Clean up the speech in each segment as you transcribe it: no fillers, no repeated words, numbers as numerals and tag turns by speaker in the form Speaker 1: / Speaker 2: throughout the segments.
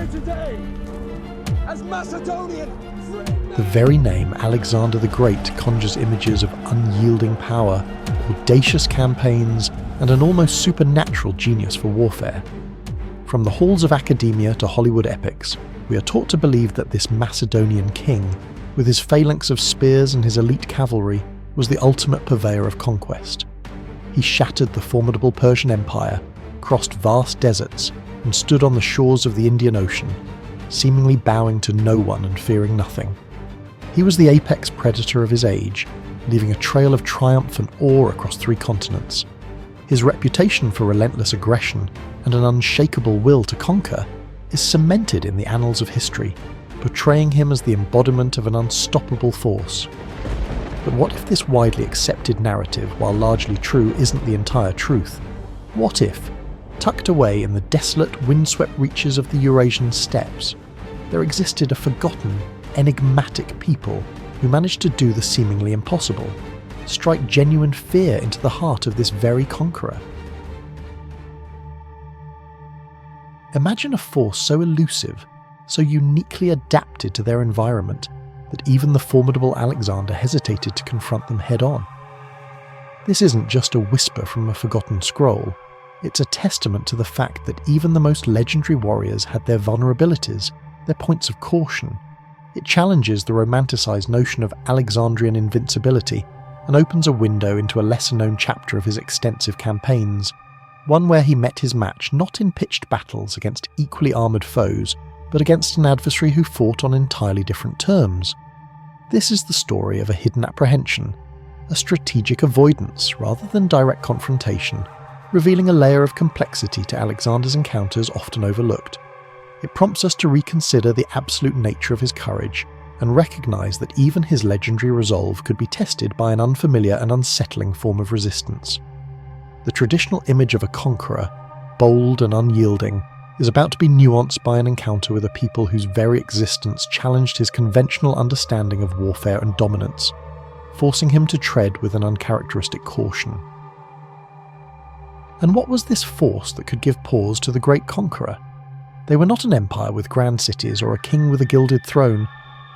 Speaker 1: here today as Macedonian friend.
Speaker 2: The very name Alexander the Great conjures images of unyielding power, audacious campaigns, and an almost supernatural genius for warfare. From the halls of academia to Hollywood epics, we are taught to believe that this Macedonian king, with his phalanx of spears and his elite cavalry, was the ultimate purveyor of conquest. He shattered the formidable Persian Empire, crossed vast deserts, and stood on the shores of the Indian Ocean, seemingly bowing to no one and fearing nothing. He was the apex predator of his age, leaving a trail of triumph and awe across 3 continents. His reputation for relentless aggression and an unshakable will to conquer is cemented in the annals of history, portraying him as the embodiment of an unstoppable force. But what if this widely accepted narrative, while largely true, isn't the entire truth? What if, tucked away in the desolate, windswept reaches of the Eurasian steppes, there existed a forgotten, enigmatic people who managed to do the seemingly impossible, strike genuine fear into the heart of this very conqueror? Imagine a force so elusive, so uniquely adapted to their environment, that even the formidable Alexander hesitated to confront them head-on. This isn't just a whisper from a forgotten scroll, it's a testament to the fact that even the most legendary warriors had their vulnerabilities, their points of caution. It challenges the romanticised notion of Alexandrian invincibility and opens a window into a lesser-known chapter of his extensive campaigns, one where he met his match not in pitched battles against equally armoured foes, but against an adversary who fought on entirely different terms. This is the story of a hidden apprehension, a strategic avoidance rather than direct confrontation, revealing a layer of complexity to Alexander's encounters often overlooked. It prompts us to reconsider the absolute nature of his courage, and recognise that even his legendary resolve could be tested by an unfamiliar and unsettling form of resistance. The traditional image of a conqueror, bold and unyielding, is about to be nuanced by an encounter with a people whose very existence challenged his conventional understanding of warfare and dominance, forcing him to tread with an uncharacteristic caution. And what was this force that could give pause to the great conqueror? They were not an empire with grand cities or a king with a gilded throne.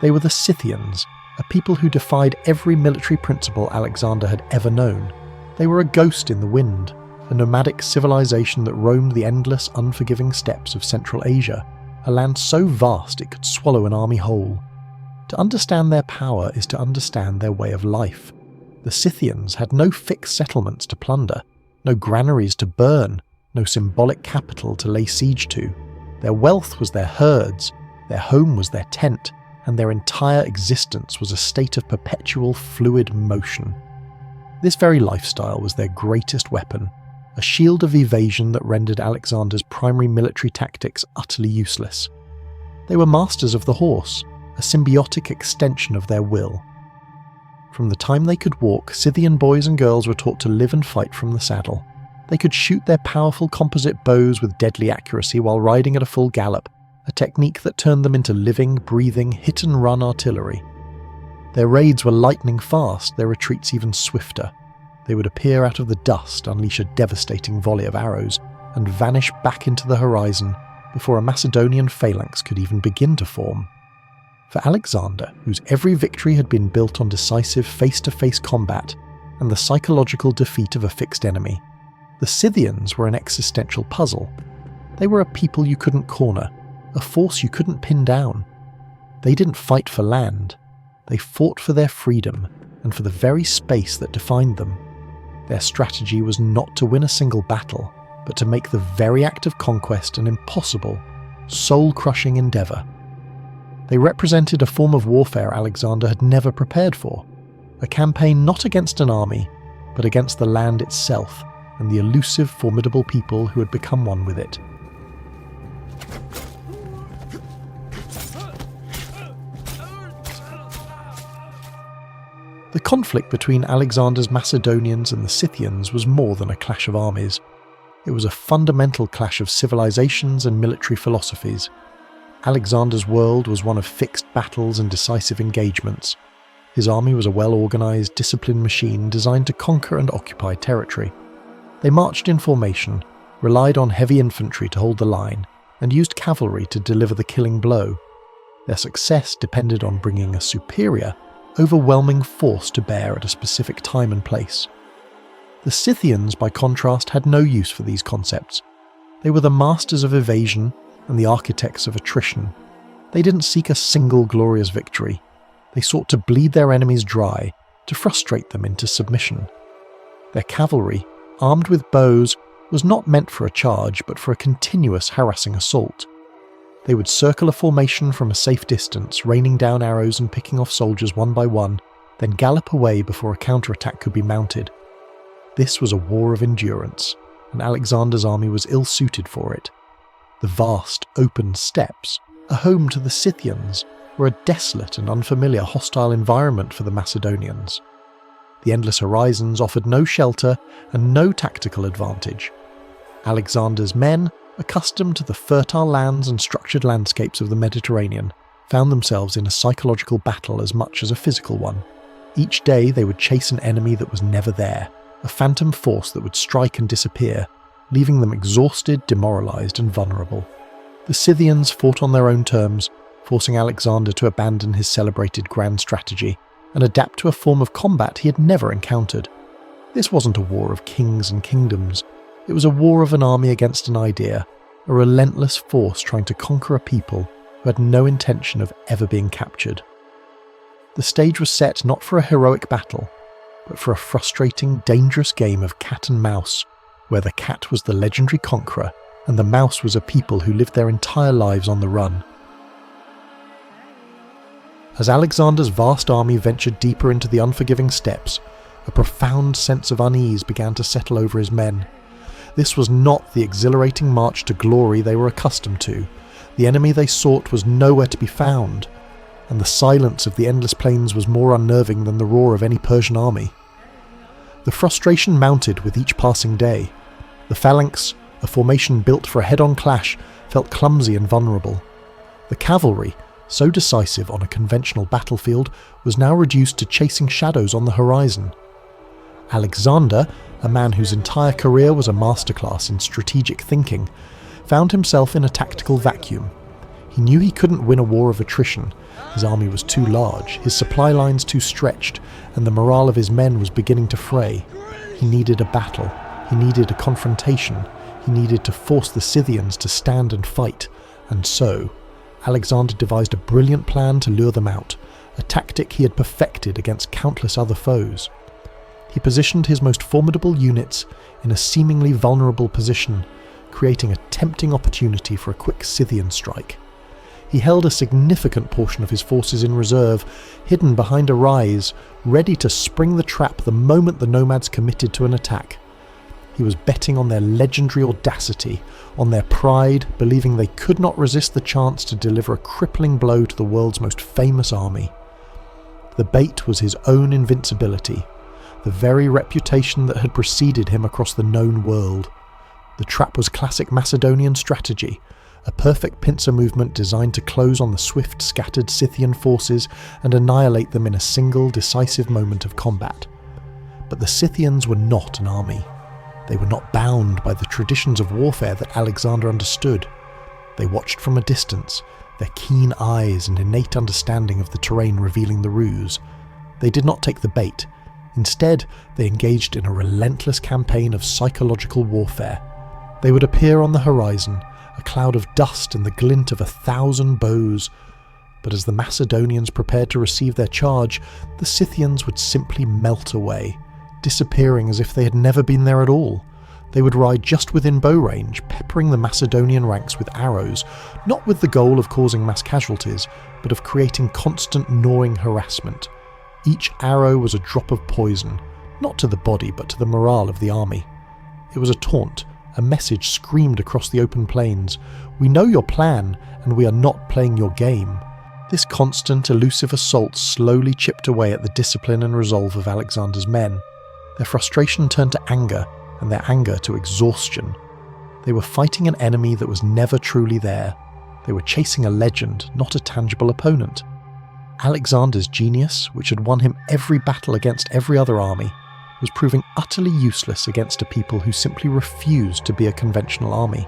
Speaker 2: They were the Scythians, a people who defied every military principle Alexander had ever known. They were a ghost in the wind, a nomadic civilization that roamed the endless, unforgiving steppes of Central Asia, a land so vast it could swallow an army whole. To understand their power is to understand their way of life. The Scythians had no fixed settlements to plunder, no granaries to burn, no symbolic capital to lay siege to. Their wealth was their herds, their home was their tent, and their entire existence was a state of perpetual fluid motion. This very lifestyle was their greatest weapon, a shield of evasion that rendered Alexander's primary military tactics utterly useless. They were masters of the horse, a symbiotic extension of their will. From the time they could walk, Scythian boys and girls were taught to live and fight from the saddle. They could shoot their powerful composite bows with deadly accuracy while riding at a full gallop, a technique that turned them into living, breathing, hit-and-run artillery. Their raids were lightning fast, their retreats even swifter. They would appear out of the dust, unleash a devastating volley of arrows, and vanish back into the horizon before a Macedonian phalanx could even begin to form. For Alexander, whose every victory had been built on decisive face-to-face combat and the psychological defeat of a fixed enemy, the Scythians were an existential puzzle. They were a people you couldn't corner, a force you couldn't pin down. They didn't fight for land. They fought for their freedom and for the very space that defined them. Their strategy was not to win a single battle, but to make the very act of conquest an impossible, soul-crushing endeavour. They represented a form of warfare Alexander had never prepared for, a campaign not against an army, but against the land itself and the elusive, formidable people who had become one with it. The conflict between Alexander's Macedonians and the Scythians was more than a clash of armies. It was a fundamental clash of civilizations and military philosophies. Alexander's world was one of fixed battles and decisive engagements. His army was a well-organized, disciplined machine designed to conquer and occupy territory. They marched in formation, relied on heavy infantry to hold the line, and used cavalry to deliver the killing blow. Their success depended on bringing a superior, overwhelming force to bear at a specific time and place. The Scythians, by contrast, had no use for these concepts. They were the masters of evasion and the architects of attrition. They didn't seek a single glorious victory. They sought to bleed their enemies dry, to frustrate them into submission. Their cavalry, armed with bows, was not meant for a charge but for a continuous harassing assault. They would circle a formation from a safe distance, raining down arrows and picking off soldiers one by one, then gallop away before a counterattack could be mounted. This was a war of endurance, and Alexander's army was ill-suited for it. The vast, open steppes, a home to the Scythians, were a desolate and unfamiliar hostile environment for the Macedonians. The endless horizons offered no shelter and no tactical advantage. Alexander's men, accustomed to the fertile lands and structured landscapes of the Mediterranean, found themselves in a psychological battle as much as a physical one. Each day they would chase an enemy that was never there, a phantom force that would strike and disappear, leaving them exhausted, demoralized, and vulnerable. The Scythians fought on their own terms, forcing Alexander to abandon his celebrated grand strategy and adapt to a form of combat he had never encountered. This wasn't a war of kings and kingdoms. It was a war of an army against an idea, a relentless force trying to conquer a people who had no intention of ever being captured. The stage was set not for a heroic battle, but for a frustrating, dangerous game of cat and mouse, where the cat was the legendary conqueror and the mouse was a people who lived their entire lives on the run. As Alexander's vast army ventured deeper into the unforgiving steppes, a profound sense of unease began to settle over his men. This was not the exhilarating march to glory they were accustomed to. The enemy they sought was nowhere to be found, and the silence of the endless plains was more unnerving than the roar of any Persian army. The frustration mounted with each passing day. The phalanx, a formation built for a head-on clash, felt clumsy and vulnerable. The cavalry, so decisive on a conventional battlefield, was now reduced to chasing shadows on the horizon. Alexander, a man whose entire career was a masterclass in strategic thinking, found himself in a tactical vacuum. He knew he couldn't win a war of attrition. His army was too large, his supply lines too stretched, and the morale of his men was beginning to fray. He needed a battle. He needed a confrontation. He needed to force the Scythians to stand and fight. And so, Alexander devised a brilliant plan to lure them out, a tactic he had perfected against countless other foes. He positioned his most formidable units in a seemingly vulnerable position, creating a tempting opportunity for a quick Scythian strike. He held a significant portion of his forces in reserve, hidden behind a rise, ready to spring the trap the moment the nomads committed to an attack. He was betting on their legendary audacity, on their pride, believing they could not resist the chance to deliver a crippling blow to the world's most famous army. The bait was his own invincibility, the very reputation that had preceded him across the known world. The trap was classic Macedonian strategy, a perfect pincer movement designed to close on the swift, scattered Scythian forces and annihilate them in a single, decisive moment of combat. But the Scythians were not an army. They were not bound by the traditions of warfare that Alexander understood. They watched from a distance, their keen eyes and innate understanding of the terrain revealing the ruse. They did not take the bait. Instead, they engaged in a relentless campaign of psychological warfare. They would appear on the horizon, a cloud of dust and the glint of 1,000 bows. But as the Macedonians prepared to receive their charge, the Scythians would simply melt away, disappearing as if they had never been there at all. They would ride just within bow range, peppering the Macedonian ranks with arrows, not with the goal of causing mass casualties, but of creating constant gnawing harassment. Each arrow was a drop of poison, not to the body but to the morale of the army. It was a taunt, a message screamed across the open plains. We know your plan, and we are not playing your game. This constant, elusive assault slowly chipped away at the discipline and resolve of Alexander's men. Their frustration turned to anger, and their anger to exhaustion. They were fighting an enemy that was never truly there. They were chasing a legend, not a tangible opponent. Alexander's genius, which had won him every battle against every other army, was proving utterly useless against a people who simply refused to be a conventional army.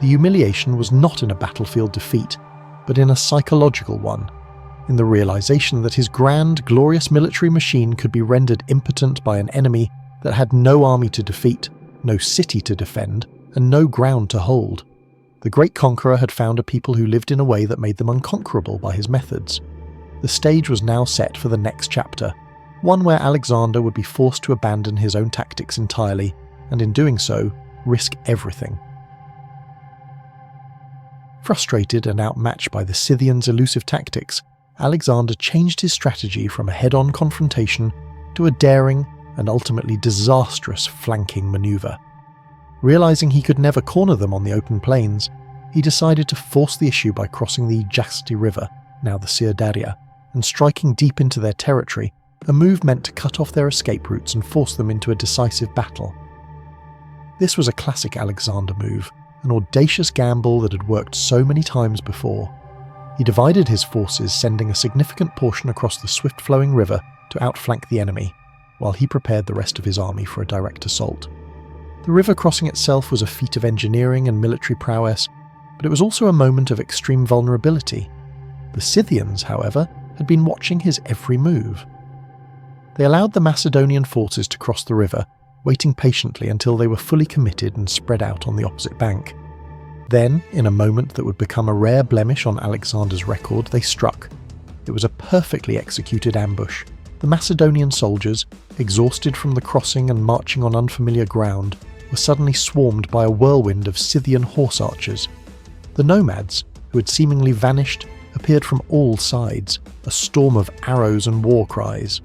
Speaker 2: The humiliation was not in a battlefield defeat, but in a psychological one, in the realization that his grand, glorious military machine could be rendered impotent by an enemy that had no army to defeat, no city to defend, and no ground to hold. The great conqueror had found a people who lived in a way that made them unconquerable by his methods. The stage was now set for the next chapter, one where Alexander would be forced to abandon his own tactics entirely, and in doing so, risk everything. Frustrated and outmatched by the Scythians' elusive tactics, Alexander changed his strategy from a head-on confrontation to a daring and ultimately disastrous flanking maneuver. Realizing he could never corner them on the open plains, he decided to force the issue by crossing the Jasti River, now the Syrdaria, and striking deep into their territory, a move meant to cut off their escape routes and force them into a decisive battle. This was a classic Alexander move, an audacious gamble that had worked so many times before. He divided his forces, sending a significant portion across the swift-flowing river to outflank the enemy, while he prepared the rest of his army for a direct assault. The river crossing itself was a feat of engineering and military prowess, but it was also a moment of extreme vulnerability. The Scythians, however, had been watching his every move. They allowed the Macedonian forces to cross the river, waiting patiently until they were fully committed and spread out on the opposite bank. Then, in a moment that would become a rare blemish on Alexander's record, they struck. It was a perfectly executed ambush. The Macedonian soldiers, exhausted from the crossing and marching on unfamiliar ground, were suddenly swarmed by a whirlwind of Scythian horse archers. The nomads, who had seemingly vanished, appeared from all sides, a storm of arrows and war cries.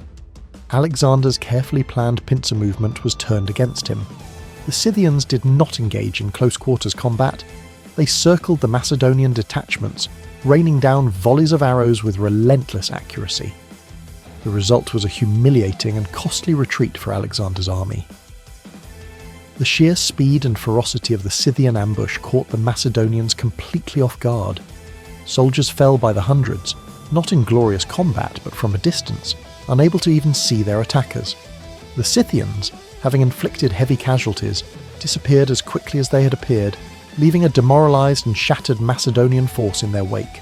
Speaker 2: Alexander's carefully planned pincer movement was turned against him. The Scythians did not engage in close-quarters combat. They circled the Macedonian detachments, raining down volleys of arrows with relentless accuracy. The result was a humiliating and costly retreat for Alexander's army. The sheer speed and ferocity of the Scythian ambush caught the Macedonians completely off guard. Soldiers fell by the hundreds, not in glorious combat but from a distance, unable to even see their attackers. The Scythians, having inflicted heavy casualties, disappeared as quickly as they had appeared, leaving a demoralized and shattered Macedonian force in their wake.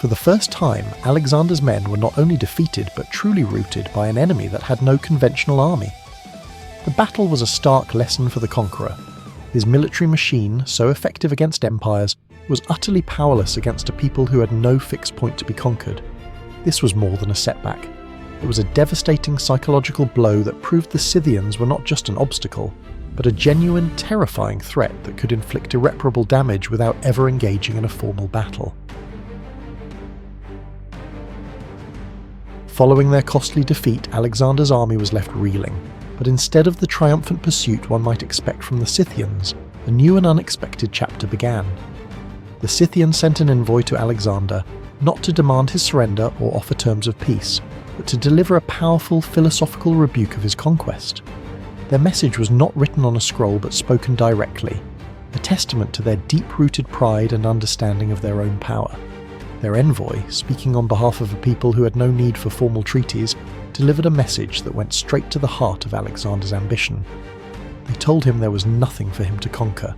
Speaker 2: For the first time, Alexander's men were not only defeated but truly routed by an enemy that had no conventional army. The battle was a stark lesson for the conqueror. His military machine, so effective against empires, was utterly powerless against a people who had no fixed point to be conquered. This was more than a setback. It was a devastating psychological blow that proved the Scythians were not just an obstacle, but a genuine, terrifying threat that could inflict irreparable damage without ever engaging in a formal battle. Following their costly defeat, Alexander's army was left reeling, but instead of the triumphant pursuit one might expect from the Scythians, a new and unexpected chapter began. The Scythians sent an envoy to Alexander, not to demand his surrender or offer terms of peace, but to deliver a powerful philosophical rebuke of his conquest. Their message was not written on a scroll but spoken directly, a testament to their deep-rooted pride and understanding of their own power. Their envoy, speaking on behalf of a people who had no need for formal treaties, delivered a message that went straight to the heart of Alexander's ambition. They told him there was nothing for him to conquer.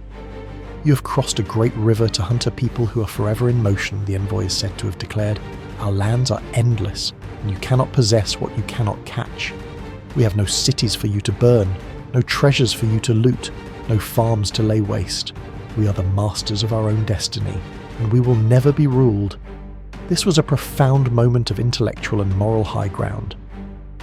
Speaker 2: "You have crossed a great river to hunt a people who are forever in motion," the envoy is said to have declared. "Our lands are endless, and you cannot possess what you cannot catch. We have no cities for you to burn, no treasures for you to loot, no farms to lay waste. We are the masters of our own destiny, and we will never be ruled." This was a profound moment of intellectual and moral high ground.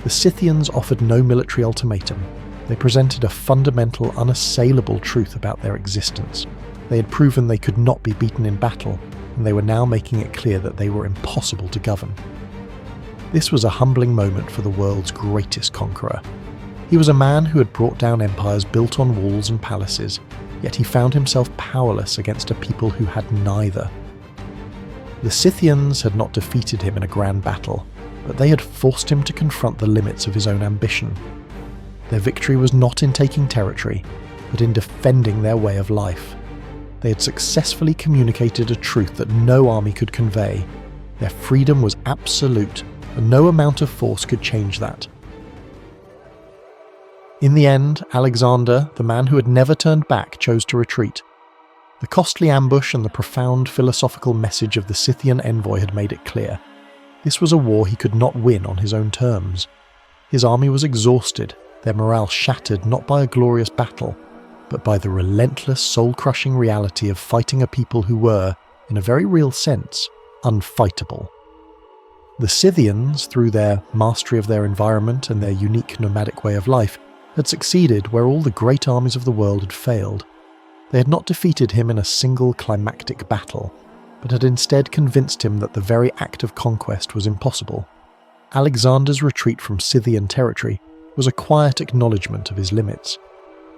Speaker 2: The Scythians offered no military ultimatum. They presented a fundamental, unassailable truth about their existence. They had proven they could not be beaten in battle, and they were now making it clear that they were impossible to govern. This was a humbling moment for the world's greatest conqueror. He was a man who had brought down empires built on walls and palaces, yet he found himself powerless against a people who had neither. The Scythians had not defeated him in a grand battle, but they had forced him to confront the limits of his own ambition. Their victory was not in taking territory, but in defending their way of life. They had successfully communicated a truth that no army could convey. Their freedom was absolute, and no amount of force could change that. In the end, Alexander, the man who had never turned back, chose to retreat. The costly ambush and the profound philosophical message of the Scythian envoy had made it clear. This was a war he could not win on his own terms. His army was exhausted, their morale shattered not by a glorious battle, but by the relentless, soul-crushing reality of fighting a people who were, in a very real sense, unfightable. The Scythians, through their mastery of their environment and their unique nomadic way of life, had succeeded where all the great armies of the world had failed. They had not defeated him in a single climactic battle, but had instead convinced him that the very act of conquest was impossible. Alexander's retreat from Scythian territory was a quiet acknowledgement of his limits.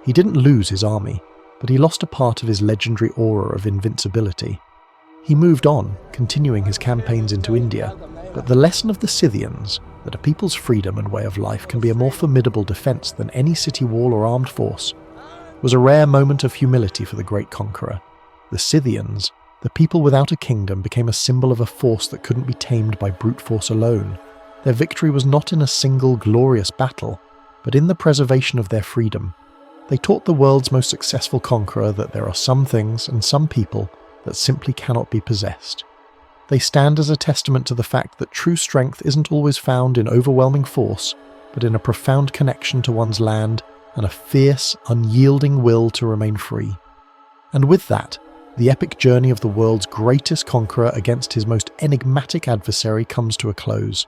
Speaker 2: He didn't lose his army, but he lost a part of his legendary aura of invincibility. He moved on, continuing his campaigns into India, but the lesson of the Scythians, that a people's freedom and way of life can be a more formidable defence than any city wall or armed force, was a rare moment of humility for the great conqueror. The Scythians, the people without a kingdom, became a symbol of a force that couldn't be tamed by brute force alone. Their victory was not in a single glorious battle, but in the preservation of their freedom. They taught the world's most successful conqueror that there are some things and some people that simply cannot be possessed. They stand as a testament to the fact that true strength isn't always found in overwhelming force, but in a profound connection to one's land and a fierce, unyielding will to remain free. And with that, the epic journey of the world's greatest conqueror against his most enigmatic adversary comes to a close.